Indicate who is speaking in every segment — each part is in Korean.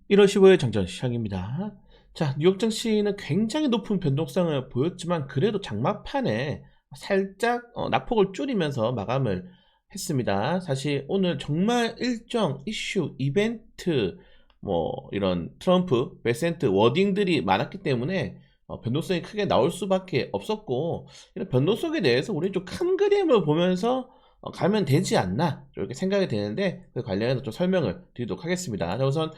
Speaker 1: 1월 15일 장전 시작입니다. 자, 뉴욕 증시는 굉장히 높은 변동성을 보였지만 그래도 장막판에 살짝 낙폭을 줄이면서 마감을 했습니다. 사실 오늘 정말 일정 이슈, 이벤트, 이런 트럼프, 베센트 워딩들이 많았기 때문에 변동성이 크게 나올 수밖에 없었고, 이런 변동성에 대해서 우리 좀 큰 그림을 보면서 가면 되지 않나 이렇게 생각이 되는데, 그 관련해서 좀 설명을 드리도록 하겠습니다. 자, 우선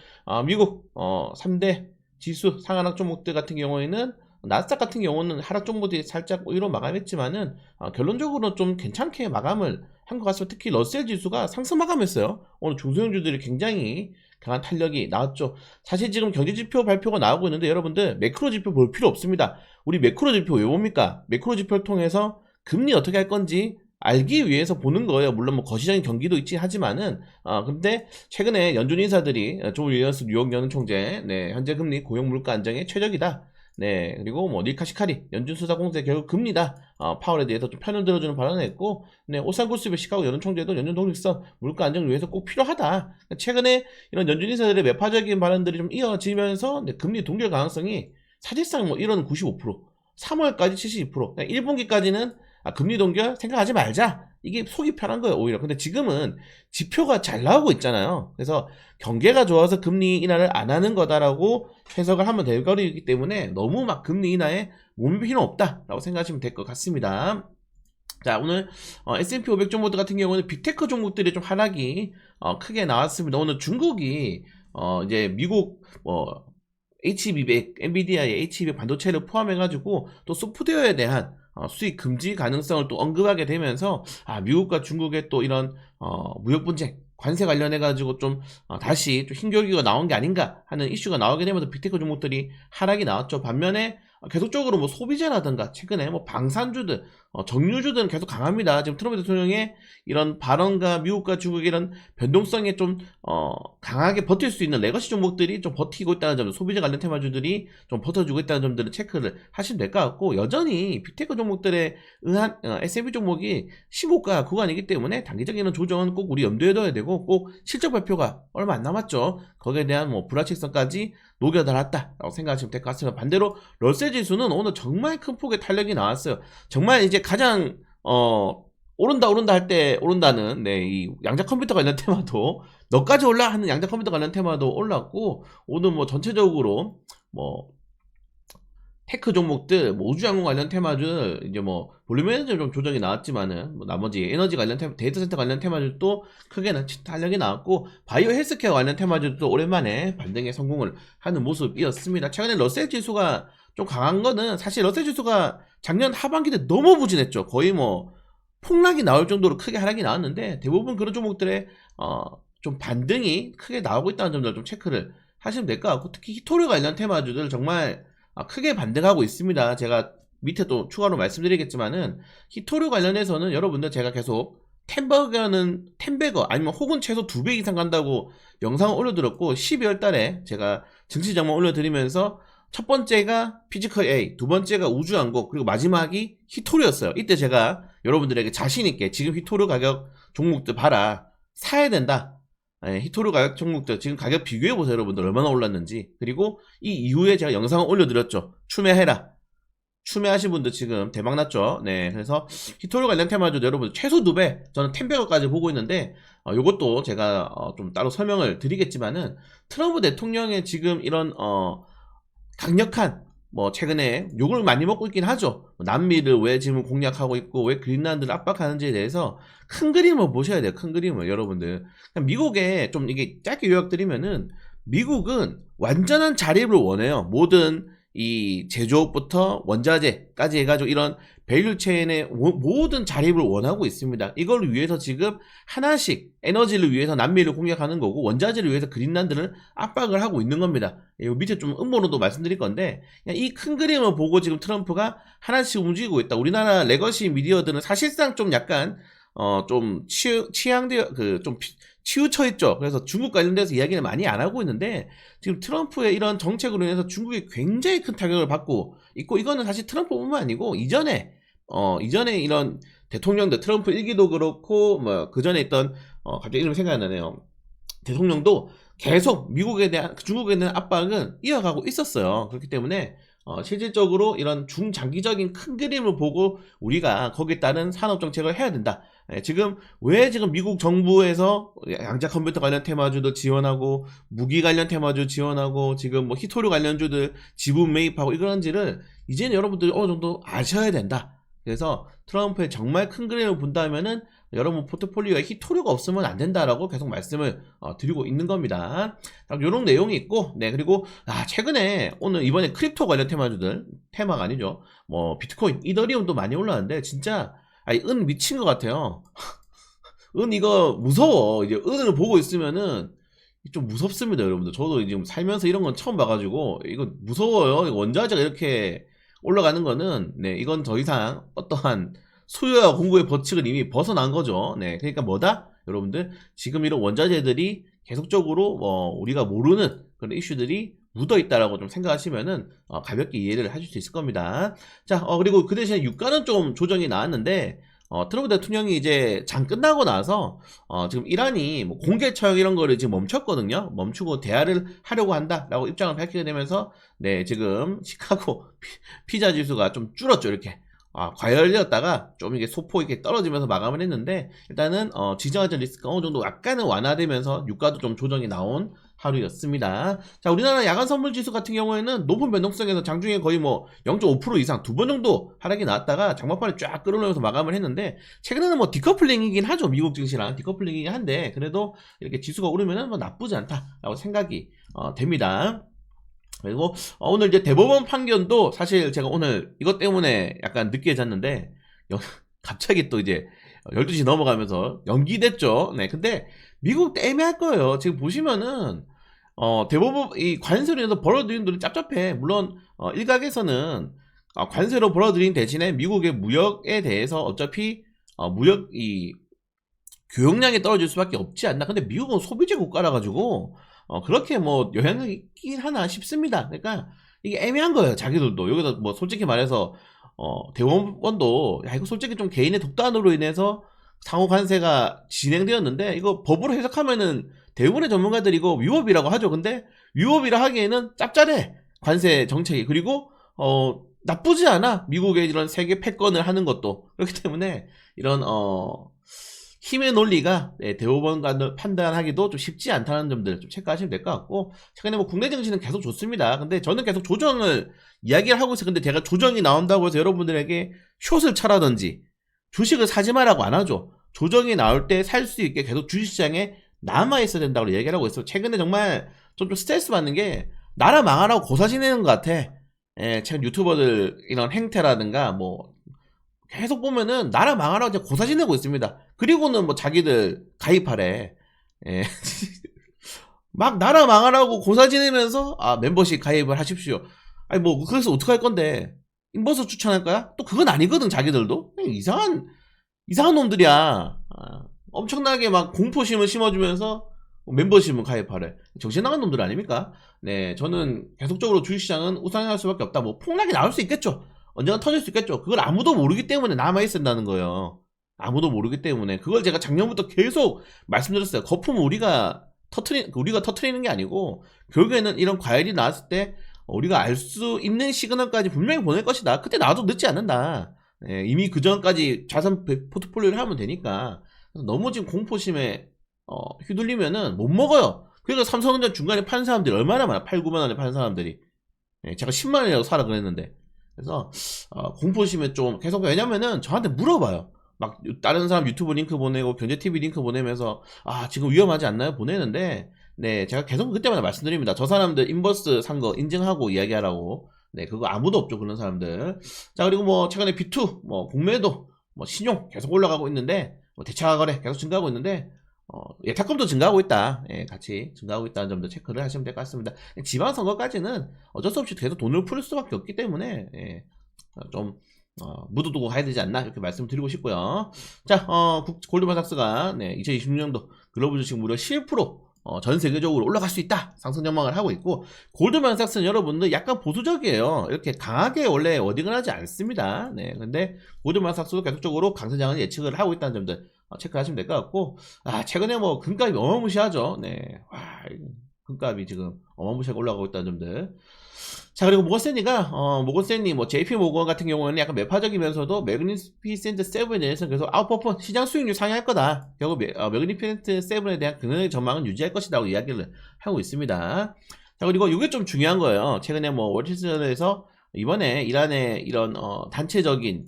Speaker 1: 미국 3대 지수 상하락 종목들 같은 경우에는, 나스닥 같은 경우는 하락 종목들이 살짝 위로 마감했지만은 결론적으로 좀 괜찮게 마감을 한 것 같습니다. 특히 러셀 지수가 상승 마감했어요. 오늘 중소형주들이 굉장히 강한 탄력이 나왔죠. 사실 지금 경제지표 발표가 나오고 있는데, 여러분들 매크로 지표 볼 필요 없습니다. 우리 매크로 지표 왜 봅니까? 매크로 지표를 통해서 금리 어떻게 할 건지 알기 위해서 보는 거예요. 물론 뭐 거시적인 경기도 있지 하지만은, 근데 최근에 연준 인사들이 조 윌리엄스 뉴욕 연은 총재, 네, 현재 금리 고용 물가 안정에 최적이다. 네, 그리고 뭐 닐카시카리 연준 수사 공세 결국 금리다. 파월에 대해서 좀 편을 들어주는 발언을 했고, 네, 오산구스베 시카고 연은 총재도 연준 독립성 물가 안정을 위해서 꼭 필요하다. 최근에 이런 연준 인사들의 매파적인 발언들이 좀 이어지면서, 네, 금리 동결 가능성이 사실상 뭐 1원 95%, 3월까지 72%, 1분기까지는 금리 동결 생각하지 말자. 이게 속이 편한 거예요, 오히려. 근데 지금은 지표가 잘 나오고 있잖아요. 그래서 경계가 좋아서 금리 인하를 안 하는 거다라고 해석을 하면 될 거리이기 때문에 너무 막 금리 인하에 몸이 필요 없다라고 생각하시면 될 것 같습니다. 자, 오늘 S&P 500 종목들 같은 경우는 빅테크 종목들이 좀 하락이 크게 나왔습니다. 오늘 중국이 이제 미국 HB100, 엔비디아의 HB100 반도체를 포함해가지고 또 소프트웨어에 대한 수익 금지 가능성을 또 언급하게 되면서, 미국과 중국의 또 이런 무역 분쟁, 관세 관련해가지고 좀 다시 좀 힘겨루기가 나온 게 아닌가 하는 이슈가 나오게 되면서 빅테크 종목들이 하락이 나왔죠. 반면에 계속적으로 뭐 소비재라든가 최근에 뭐 방산주들, 정유주들은 계속 강합니다. 지금 트럼프 대통령의 이런 발언과 미국과 중국의 이런 변동성에 좀 강하게 버틸 수 있는 레거시 종목들이 좀 버티고 있다는 점, 소비재 관련 테마주들이 좀 버텨주고 있다는 점들을 체크를 하시면 될 것 같고, 여전히 빅테크 종목들에 의한 S&P 종목이 15가 구간이기 때문에 단기적인 조정은 꼭 우리 염두에 둬야 되고, 꼭 실적 발표가 얼마 안 남았죠. 거기에 대한 뭐 불확실성까지 녹여달았다라고 생각하시면 될 것 같습니다. 반대로 러셀 지수는 오늘 정말 큰 폭의 탄력이 나왔어요. 정말 이제 가장 오른다 할 때 오른다는, 네, 이 양자 컴퓨터 관련 테마도 너까지 올라 하는 양자 컴퓨터 관련 테마도 올랐고, 오늘 뭐 전체적으로 뭐 테크 종목들, 뭐 우주항공 관련 테마들, 이제 뭐 볼륨에너지 좀 조정이 나왔지만은, 뭐 나머지 에너지 관련 데이터 센터 관련 테마들도 크게 탄력이 나왔고, 바이오 헬스케어 관련 테마들도 오랜만에 반등에 성공을 하는 모습이었습니다. 최근에 러셀 지수가 좀 강한 거는, 사실 러셀 지수가 작년 하반기 때 너무 부진했죠. 거의 뭐 폭락이 나올 정도로 크게 하락이 나왔는데, 대부분 그런 종목들의 좀 반등이 크게 나오고 있다는 점들 좀 체크를 하시면 될 것 같고, 특히 히토류 관련 테마주들 정말 크게 반등하고 있습니다. 제가 밑에 또 추가로 말씀드리겠지만은, 히토류 관련해서는 여러분들 제가 계속 텐버거 아니면 혹은 최소 2배 이상 간다고 영상을 올려드렸고, 12월 달에 제가 증시 전망 올려드리면서 첫 번째가 피지컬 A, 두 번째가 우주항공, 그리고 마지막이 히토류였어요. 이때 제가 여러분들에게 자신있게 지금 히토류 가격 종목들 봐라, 사야 된다. 히토류 가격 종목들 지금 가격 비교해보세요. 여러분들 얼마나 올랐는지. 그리고 이 이후에 제가 영상을 올려드렸죠. 추매해라. 추매하신 분들 지금 대박났죠. 네, 그래서 히토류 관련 테마도 여러분 최소 2배, 저는 텐베거까지 보고 있는데, 요것도 제가 좀 따로 설명을 드리겠지만은, 트럼프 대통령의 지금 이런 강력한, 뭐 최근에 욕을 많이 먹고 있긴 하죠. 남미를 왜 지금 공략하고 있고 왜 그린란드를 압박하는지에 대해서 큰 그림을 보셔야 돼요. 큰 그림을 여러분들. 미국에 좀 이게 짧게 요약드리면은, 미국은 완전한 자립을 원해요. 모든 이 제조업부터 원자재까지 해가지고 이런 밸류 체인의 모든 자립을 원하고 있습니다. 이걸 위해서 지금 하나씩 에너지를 위해서 남미를 공략하는 거고, 원자재를 위해서 그린란드를 압박을 하고 있는 겁니다. 이 밑에 좀 음모론도 말씀드릴 건데, 이 큰 그림을 보고 지금 트럼프가 하나씩 움직이고 있다. 우리나라 레거시 미디어들은 사실상 좀 약간 좀 취향되어 좀 치우쳐 있죠. 그래서 중국 관련돼서 이야기를 많이 안 하고 있는데, 지금 트럼프의 이런 정책으로 인해서 중국이 굉장히 큰 타격을 받고 있고, 이거는 사실 트럼프뿐만 아니고 이전에 이런 대통령들, 트럼프 1기도 그렇고 뭐 그 전에 있던 갑자기 이름이 생각이 안 나네요. 대통령도 계속 미국에 대한 중국에 대한 압박은 이어가고 있었어요. 그렇기 때문에 실질적으로 이런 중장기적인 큰 그림을 보고 우리가 거기에 따른 산업 정책을 해야 된다. 지금 왜 지금 미국 정부에서 양자 컴퓨터 관련 테마주도 지원하고 무기 관련 테마주 지원하고 지금 뭐 히토류 관련주들 지분 매입하고 이런지를 이제는 여러분들이 어느 정도 아셔야 된다. 그래서 트럼프의 정말 큰 그림을 본다면은 여러분 포트폴리오에 히토류가 없으면 안 된다라고 계속 말씀을 드리고 있는 겁니다. 이런 내용이 있고, 네, 그리고 최근에 오늘 이번에 크립토 관련 테마주들, 테마가 아니죠, 뭐 비트코인, 이더리움도 많이 올라왔는데 진짜 은 미친 것 같아요. 은 이거 무서워. 이제 은을 보고 있으면은 좀 무섭습니다, 여러분들. 저도 지금 살면서 이런 건 처음 봐가지고 이거 무서워요. 원자재가 이렇게 올라가는 거는, 네, 이건 더 이상 어떠한 수요와 공급의 법칙을 이미 벗어난 거죠. 네, 그러니까 뭐다? 여러분들, 지금 이런 원자재들이 계속적으로 우리가 모르는 그런 이슈들이 묻어 있다라고 좀 생각하시면은 가볍게 이해를 하실 수 있을 겁니다. 자, 그리고 그 대신에 유가는 좀 조정이 나왔는데, 트럼프 대통령이 이제 장 끝나고 나서 지금 이란이 뭐 공개 처형 이런 거를 지금 멈췄거든요. 멈추고 대화를 하려고 한다라고 입장을 밝히게 되면서, 네, 지금 시카고 피자 지수가 좀 줄었죠. 이렇게 과열되었다가 좀 이게 소폭 이렇게 떨어지면서 마감을 했는데, 일단은 지정학적 리스크가 어느 정도 약간은 완화되면서 유가도 좀 조정이 나온 하루였습니다. 자, 우리나라 야간 선물 지수 같은 경우에는 높은 변동성에서 장중에 거의 뭐 0.5% 이상 2번 정도 하락이 나왔다가 장막판에 쫙 끌어올려서 마감을 했는데, 최근에는 뭐 디커플링이긴 하죠. 미국 증시랑 디커플링이긴 한데, 그래도 이렇게 지수가 오르면은 뭐 나쁘지 않다라고 생각이 됩니다. 그리고 오늘 이제 대법원 판결도 사실 제가 오늘 이것 때문에 약간 늦게 잤는데 갑자기 또 이제 12시 넘어가면서 연기됐죠. 네, 근데 미국 애매할 거예요. 지금 보시면은 대법원 이 관세로 인해서 벌어들인 돈이 짭짭해. 물론 일각에서는 관세로 벌어들인 대신에 미국의 무역에 대해서 어차피 무역 이 교역량이 떨어질 수밖에 없지 않나. 근데 미국은 소비재 국가라 가지고 그렇게 뭐 영향이 있긴 하나 싶습니다. 그러니까 이게 애매한 거예요. 자기들도 여기서 뭐 솔직히 말해서 대법원도 이거 솔직히 좀 개인의 독단으로 인해서 상호 관세가 진행되었는데, 이거 법으로 해석하면은 대부분의 전문가들이 이거 위법이라고 하죠. 근데 위법이라 하기에는 짭짤해, 관세 정책이. 그리고 나쁘지 않아, 미국의 이런 세계 패권을 하는 것도. 그렇기 때문에 이런 힘의 논리가 대법원과 판단하기도 좀 쉽지 않다는 점들 좀 체크하시면 될 것 같고, 최근에 뭐 국내 증시는 계속 좋습니다. 근데 저는 계속 조정을 이야기를 하고 있어요. 근데 제가 조정이 나온다고 해서 여러분들에게 숏을 차라든지 주식을 사지 마라고 안 하죠. 조정이 나올 때 살 수 있게 계속 주식시장에 남아 있어야 된다고 얘기를 하고 있어요. 최근에 정말 좀 스트레스 받는 게 나라 망하라고 고사 지내는 것 같아. 최근 유튜버들 이런 행태라든가 뭐 계속 보면은 나라 망하라고 이제 고사 지내고 있습니다. 그리고는 뭐 자기들 가입하래. 막 나라 망하라고 고사 지내면서 멤버십 가입을 하십시오. 아니 뭐 그래서 어떡할 건데, 인버스 추천할 거야? 또 그건 아니거든. 자기들도 이상한 놈들이야. 엄청나게 막 공포심을 심어주면서 멤버십은 가입하래. 정신 나간 놈들 아닙니까? 네, 저는 계속적으로 주식시장은 우상향할 수밖에 없다. 뭐 폭락이 나올 수 있겠죠. 언젠가 터질 수 있겠죠. 그걸 아무도 모르기 때문에 남아있었다는 거예요. 아무도 모르기 때문에. 그걸 제가 작년부터 계속 말씀드렸어요. 거품은 우리가 터트리는 게 아니고, 결국에는 이런 과열이 나왔을 때 우리가 알 수 있는 시그널까지 분명히 보낼 것이다. 그때 나도 늦지 않는다. 이미 그 전까지 자산 포트폴리오를 하면 되니까. 너무 지금 공포심에 휘둘리면은 못 먹어요. 그러니까 삼성전자 중간에 판 사람들이 얼마나 많아. 8, 9만 원에 판 사람들이. 제가 10만 원이라고 사라 그랬는데. 그래서 공포심에 좀 계속, 왜냐면은 저한테 물어봐요. 막 다른 사람 유튜브 링크 보내고 경제TV 링크 보내면서 지금 위험하지 않나요? 보내는데, 네, 제가 계속 그때마다 말씀드립니다. 저 사람들 인버스 산 거 인증하고 이야기하라고. 네, 그거 아무도 없죠, 그런 사람들. 자, 그리고 뭐 최근에 B2 뭐 공매도 뭐 신용 계속 올라가고 있는데, 뭐 대차 거래 계속 증가하고 있는데, 예탁금도 증가하고 있다. 같이 증가하고 있다는 점도 체크를 하시면 될 것 같습니다. 지방선거까지는 어쩔 수 없이 계속 돈을 풀 수밖에 없기 때문에 좀 묻어두고 가야 되지 않나, 이렇게 말씀드리고 싶고요. 자, 골드만삭스가 2026년도 글로벌 주식 무려 11% 전 세계적으로 올라갈 수 있다, 상승 전망을 하고 있고, 골드만삭스는 여러분들 약간 보수적이에요. 이렇게 강하게 원래 워딩을 하지 않습니다. 네, 근데 골드만삭스도 계속적으로 강세장을 예측을 하고 있다는 점들 체크하시면 될 것 같고, 최근에 뭐 금값이 어마무시하죠. 네, 금값이 지금 어마무시하게 올라가고 있다는 점들. 자, 그리고 모건스탠리 뭐 JP 모건 같은 경우는 약간 매파적이면서도 매그니피센트 7에 대해서 계속 아웃퍼폼 시장 수익률 상회할 거다. 결국 매그니피센트 7에 대한 긍정적인 전망은 유지할 것이라고 이야기를 하고 있습니다. 자, 그리고 이게 좀 중요한 거예요. 최근에 뭐 월스트리트에서 이번에 이란의 이런 단체적인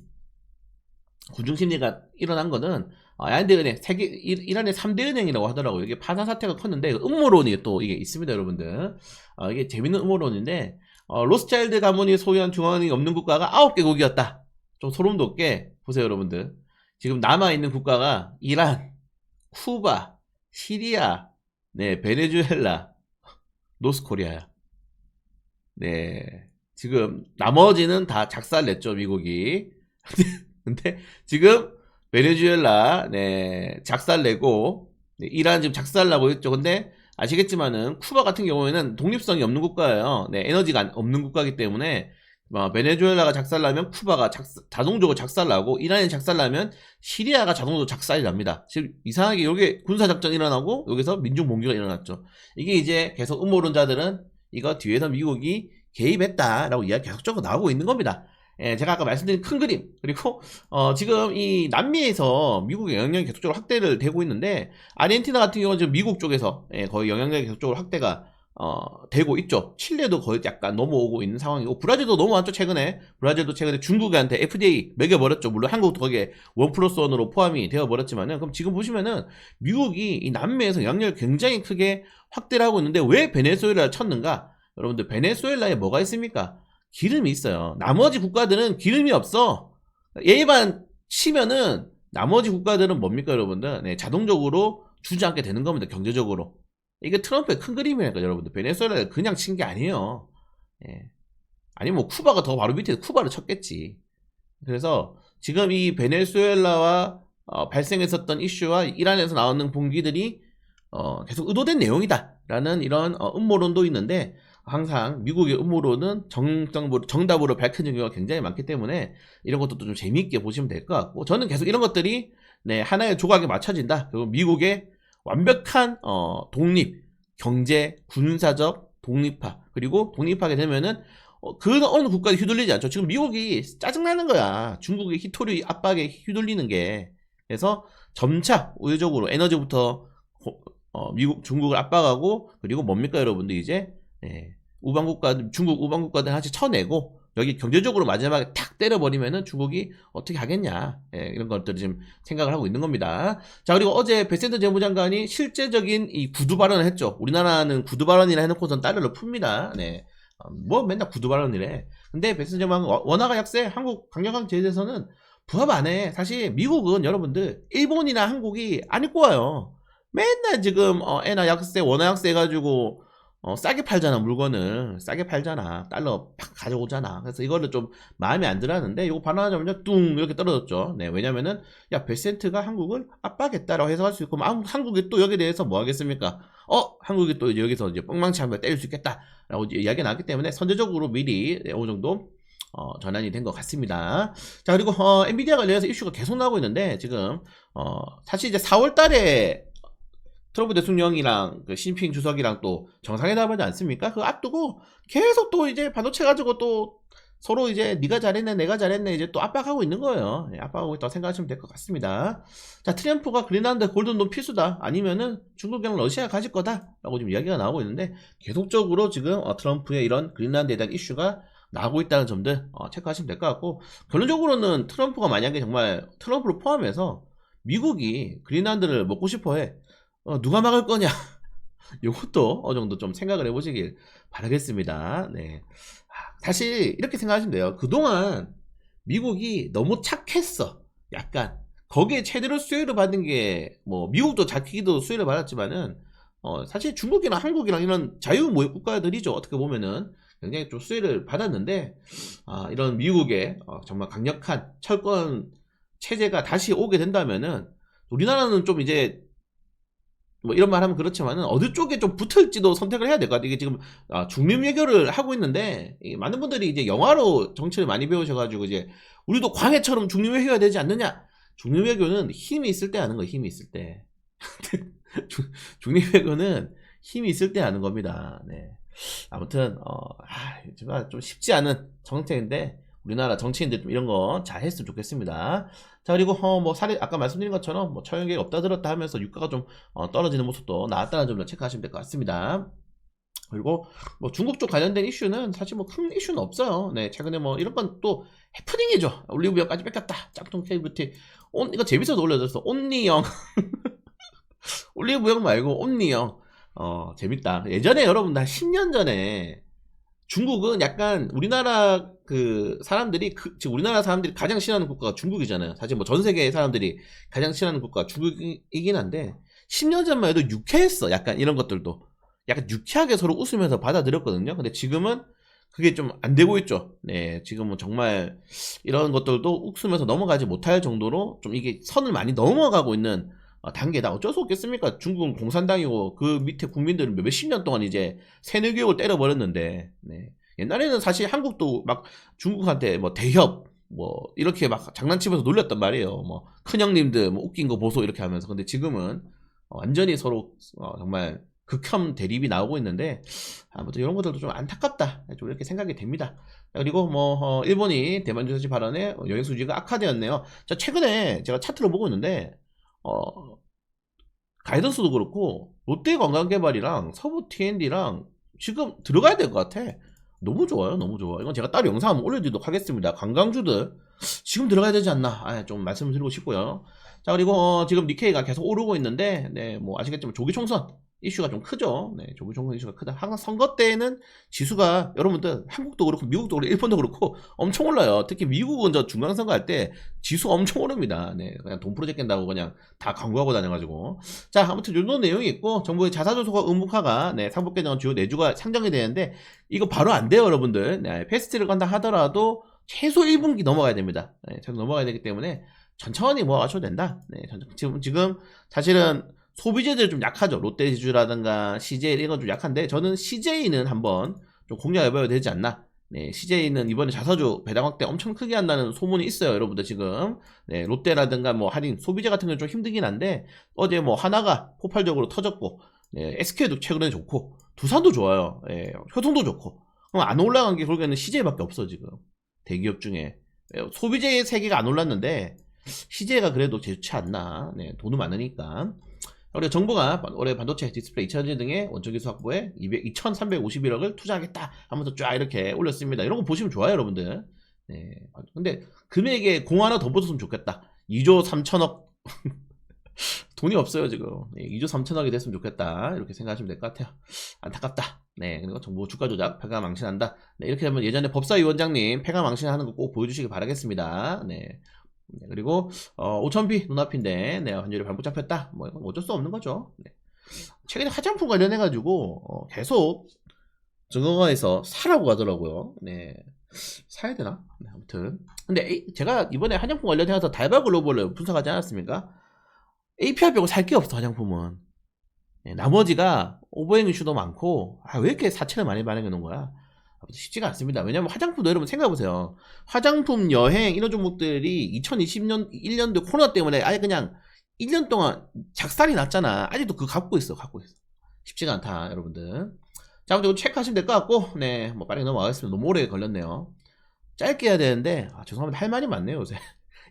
Speaker 1: 군중심리가 일어난 거는 야한대은행 이란의 3대 은행이라고 하더라고요. 이게 파산 사태가 컸는데 음모론이 또 이게 있습니다, 여러분들. 이게 재밌는 음모론인데 로스차일드 가문이 소유한 중앙은행이 없는 국가가 9개국이었다. 좀 소름 돋게 보세요, 여러분들. 지금 남아있는 국가가 이란, 쿠바, 시리아, 네, 베네수엘라, 노스코리아야. 네, 지금 나머지는 다 작살냈죠, 미국이. 근데 지금 베네수엘라 네, 작살내고 네, 이란 지금 작살나고 있죠. 근데 아시겠지만은 쿠바 같은 경우에는 독립성이 없는 국가예요. 네, 에너지가 없는 국가이기 때문에 베네수엘라가 작살나면 쿠바가 자동적으로 작살나고 이란이 작살나면 시리아가 자동적으로 작살이 납니다. 지금 이상하게 여기 군사작전이 일어나고 여기서 민중봉기가 일어났죠. 이게 이제 계속 음모론자들은 이거 뒤에서 미국이 개입했다라고 이야기 계속적으로 나오고 있는 겁니다. 예, 제가 아까 말씀드린 큰 그림 그리고 지금 이 남미에서 미국의 영향력이 계속적으로 확대를 되고 있는데 아르헨티나 같은 경우는 지금 미국 쪽에서 거의 영향력이 계속적으로 확대가 되고 있죠. 칠레도 거의 약간 넘어오고 있는 상황이고 브라질도 넘어왔죠. 브라질도 최근에 중국한테 FDA 매겨버렸죠. 물론 한국도 거기에 1+1으로 포함이 되어버렸지만은 그럼 지금 보시면은 미국이 이 남미에서 영향력을 굉장히 크게 확대를 하고 있는데 왜 베네수엘라를 쳤는가? 여러분들 베네수엘라에 뭐가 있습니까? 기름이 있어요. 나머지 국가들은 기름이 없어. 얘만 치면은 나머지 국가들은 뭡니까, 여러분들? 네, 자동적으로 주지 않게 되는 겁니다. 경제적으로. 이게 트럼프의 큰 그림이니까, 여러분들. 베네수엘라를 그냥 친 게 아니에요. 예. 아니, 뭐, 쿠바가 더 바로 밑에 쿠바를 쳤겠지. 그래서 지금 이 베네수엘라와 발생했었던 이슈와 이란에서 나오는 봉기들이 계속 의도된 내용이다. 라는 이런 음모론도 있는데, 항상 미국의 음모론은 정답으로 밝혀진 경우가 굉장히 많기 때문에 이런 것도 좀 재미있게 보시면 될 것 같고 저는 계속 이런 것들이 네, 하나의 조각에 맞춰진다. 그리고 미국의 완벽한 독립, 경제, 군사적 독립화 그리고 독립하게 되면은 그 어느 국가에 휘둘리지 않죠. 지금 미국이 짜증나는 거야. 중국의 히토리 압박에 휘둘리는 게. 그래서 점차 우회적으로 에너지부터 중국을 압박하고 그리고 뭡니까 여러분들 이제 네, 중국 우방국가들 하나씩 쳐내고 여기 경제적으로 마지막에 탁 때려버리면은 중국이 어떻게 하겠냐 이런 것들을 지금 생각을 하고 있는 겁니다. 자, 그리고 어제 베센트 재무장관이 실제적인 이 구두 발언을 했죠. 우리나라는 구두 발언이라 해놓고선 달러를 풉니다. 네. 뭐 맨날 구두 발언이래. 근데 베센트 재무장관 원화가 약세 한국 강력한 제재에서는 부합 안 해. 사실 미국은 여러분들 일본이나 한국이 안 입고 와요. 맨날 지금 엔화 약세 원화 약세 해가지고 싸게 팔잖아. 물건을 싸게 팔잖아. 달러 팍 가져오잖아. 그래서 이거를 좀 마음에 안 들었는데 이거 반환하자마자 뚱 이렇게 떨어졌죠. 네, 왜냐면은 야 베센트가 한국을 압박했다라고 해석할 수 있고 한국이 또 여기에 대해서 뭐 하겠습니까? 한국이 또 이제 여기서 이제 뻥망치 한번 때릴 수 있겠다라고 이제 이야기가 나왔기 때문에 선제적으로 미리 어느 정도 전환이 된 것 같습니다. 자, 그리고 엔비디아 관련해서 이슈가 계속 나오고 있는데 지금 사실 이제 4월 달에 트럼프 대통령이랑 그 시진핑 주석이랑 또 정상회담을 하지 않습니까? 그 앞두고 계속 또 이제 반도체 가지고 또 서로 이제 네가 잘했네 내가 잘했네 이제 또 압박하고 있는 거예요. 네, 압박하고 있다고 생각하시면 될 것 같습니다. 자, 트럼프가 그린란드 골든돈 필수다 아니면은 중국이랑 러시아가 가질 거다 라고 지금 이야기가 나오고 있는데 계속적으로 지금 트럼프의 이런 그린란드에 대한 이슈가 나오고 있다는 점들 체크하시면 될 것 같고 결론적으로는 트럼프가 만약에 정말 트럼프를 포함해서 미국이 그린란드를 먹고 싶어해 누가 막을 거냐? 이것도 어느 정도 좀 생각을 해보시길 바라겠습니다. 네. 사실 이렇게 생각하시면 돼요. 그동안 미국이 너무 착했어. 약간 거기에 최대로 수혜를 받은 게 뭐 미국도 자기도 수혜를 받았지만은 사실 중국이랑 한국이랑 이런 자유무역 국가들이죠. 어떻게 보면은 굉장히 좀 수혜를 받았는데 이런 미국의 정말 강력한 철권 체제가 다시 오게 된다면은 우리나라는 좀 이제 뭐 이런 말 하면 그렇지만은 어느 쪽에 좀 붙을지도 선택을 해야 될 것 같아요. 이게 지금 중립 외교를 하고 있는데 많은 분들이 이제 영화로 정치를 많이 배우셔가지고 이제 우리도 광해처럼 중립 외교가 되지 않느냐? 중립 외교는 힘이 있을 때 하는 거예요. 힘이 있을 때. 중립 외교는 힘이 있을 때 하는 겁니다. 네. 아무튼 정말 좀 쉽지 않은 정책인데 우리나라 정치인들 좀 이런 거 잘 했으면 좋겠습니다. 자, 그리고 뭐 사례 아까 말씀드린 것처럼 뭐 처형계획 없다 들었다 하면서 유가가 좀 떨어지는 모습도 나왔다는 점을 체크하시면 될 것 같습니다. 그리고 뭐 중국 쪽 관련된 이슈는 사실 뭐 큰 이슈는 없어요. 네, 최근에 뭐 이런 건 또 해프닝이죠. 올리브영까지 뺏겼다. 짝퉁 K뷰티. 이거 재밌어서 올려줬어. 온리영. 올리브영 말고 온리영. 재밌다. 예전에 여러분 한 10년 전에 중국은 약간 우리나라 그 사람들이 지금 우리나라 사람들이 가장 싫어하는 국가가 중국이잖아요. 사실 뭐 전 세계 사람들이 가장 싫어하는 국가가 중국이긴 한데 10년 전만 해도 유쾌했어. 약간 이런 것들도 약간 유쾌하게 서로 웃으면서 받아들였거든요. 근데 지금은 그게 좀 안 되고 있죠. 네, 지금은 정말 이런 것들도 웃으면서 넘어가지 못할 정도로 좀 이게 선을 많이 넘어가고 있는 단계다. 어쩔 수 없겠습니까? 중국은 공산당이고 그 밑에 국민들은 몇십 년 동안 이제 세뇌 교육을 때려버렸는데, 네. 옛날에는 사실 한국도 막 중국한테 뭐 대협 뭐 이렇게 막 장난치면서 놀렸단 말이에요. 뭐 큰형님들 뭐 웃긴 거 보소 이렇게 하면서. 근데 지금은 완전히 서로 정말 극혐 대립이 나오고 있는데 아무튼 이런 것들도 좀 안타깝다 좀 이렇게 생각이 됩니다. 그리고 뭐 일본이 대만 주사지 발언에 여행 수지가 악화되었네요. 자, 최근에 제가 차트를 보고 있는데 가이던스도 그렇고 롯데관광개발이랑 서부 T&D랑 지금 들어가야 될 것 같아. 너무 좋아요, 너무 좋아. 이건 제가 따로 영상 한번 올려드리도록 하겠습니다. 관광주들 지금 들어가야 되지 않나 좀 말씀을 드리고 싶고요. 자, 그리고 지금 니케이가 계속 오르고 있는데 네, 뭐 아시겠지만 조기 총선 이슈가 좀 크죠. 네, 조기 총선 이슈가 크다. 항상 선거 때에는 지수가 여러분들 한국도 그렇고 미국도 그렇고 일본도 그렇고 엄청 올라요. 특히 미국은 저 중간선거 할 때 지수 엄청 오릅니다. 네, 그냥 돈 프로젝트 깬다고 그냥 다 광고하고 다녀가지고. 자, 아무튼 이런 내용이 있고 정부의 자사조소가 의무화가 네, 상법 개정 주요 4주가 상정이 되는데 이거 바로 안 돼요, 여러분들. 네, 패스트를 간다 하더라도 최소 1분기 넘어가야 됩니다. 네, 최소 넘어가야 되기 때문에 천천히 모아가셔도 된다. 네, 지금 사실은 소비재들 좀 약하죠. 롯데지주라든가 CJ 이건 좀 약한데 저는 CJ는 한번 좀 공략해봐야 되지 않나. 네, CJ는 이번에 자사주 배당 확대 엄청 크게 한다는 소문이 있어요, 여러분들 지금. 네, 롯데라든가 뭐 할인 소비재 같은 건 좀 힘들긴 한데 어제 뭐 하나가 폭발적으로 터졌고, 네, SK도 최근에 좋고 두산도 좋아요. 네, 효성도 좋고. 그럼 안 올라간 게 결국에는 CJ밖에 없어 지금 대기업 중에. 소비재의 세계가 안 올랐는데 CJ가 그래도 제주치 않나. 네, 돈은 많으니까. 그리고 정부가 올해 반도체, 디스플레이, 2차전지 등의 원적기수 확보에 2,351억을 투자하겠다 하면서 쫙 이렇게 올렸습니다. 이런 거 보시면 좋아요, 여러분들. 네. 근데 금액에 공 하나 더 붙었으면 좋겠다. 2조 3천억. 돈이 없어요, 지금. 네, 2조 3천억이 됐으면 좋겠다. 이렇게 생각하시면 될 것 같아요. 안타깝다. 네. 그리고 정부 주가 조작, 폐가 망신한다. 네, 이렇게 되면 예전에 법사위원장님 폐가 망신하는 거 꼭 보여주시기 바라겠습니다. 네. 네, 그리고 5,000비 눈앞인데 네, 환율이 발목 잡혔다. 뭐 이건 어쩔 수 없는 거죠. 네. 최근에 화장품 관련해 가지고 계속 증권가에서 사라고 하더라고요. 네. 사야 되나? 네, 아무튼 근데 제가 이번에 화장품 관련해서 달바 글로벌을 분석하지 않았습니까? API 빼고 살 게 없어, 화장품은. 네, 나머지가 오버행 이슈도 많고 왜 이렇게 사채를 많이 발행해 놓은 거야? 쉽지가 않습니다. 왜냐면 화장품도 여러분 생각해보세요. 화장품, 여행 이런 종목들이 2020년 1년도 코로나 때문에 아예 그냥 1년 동안 작살이 났잖아. 아직도 그거 갖고 있어. 쉽지가 않다, 여러분들. 자, 아무튼 체크하시면 될 것 같고, 네, 뭐 빠르게 넘어가겠습니다. 너무 오래 걸렸네요. 짧게 해야 되는데 죄송합니다. 할 말이 많네요, 요새.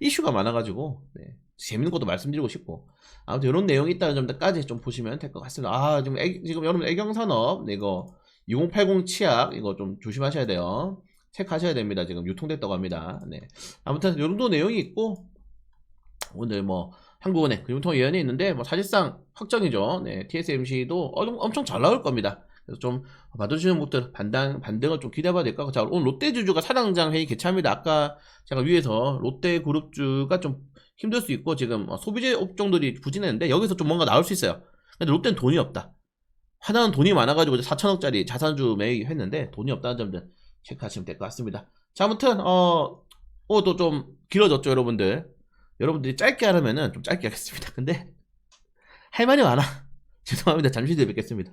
Speaker 1: 이슈가 많아가지고 네, 재밌는 것도 말씀드리고 싶고 아무튼 이런 내용이 있다는 점까지 좀 보시면 될 것 같습니다. 지금 여러분 애경산업 네, 이거 2080 치약 이거 좀 조심하셔야 돼요. 체크하셔야 됩니다. 지금 유통됐다고 합니다. 네. 아무튼 이 정도 내용이 있고 오늘 뭐 한국은행 금융통화위원회 있는데 뭐 사실상 확정이죠. 네, TSMC도 엄청 잘 나올 겁니다. 그래서 좀 받으시는 분들 반등을 좀 기대해봐야 될 것 같고, 자, 오늘 롯데주주가 사당장 회의 개최합니다. 아까 제가 위에서 롯데그룹주가 좀 힘들 수 있고 지금 소비재 업종들이 부진했는데 여기서 좀 뭔가 나올 수 있어요. 근데 롯데는 돈이 없다. 하나는 돈이 많아가지고 4천억짜리 자산주 매입했는데 돈이 없다는 점들 체크하시면 될 것 같습니다. 자, 아무튼 또 좀 길어졌죠, 여러분들. 여러분들이 짧게 하려면은 좀 짧게 하겠습니다. 근데 할 말이 많아. 죄송합니다. 잠시 뒤에 뵙겠습니다.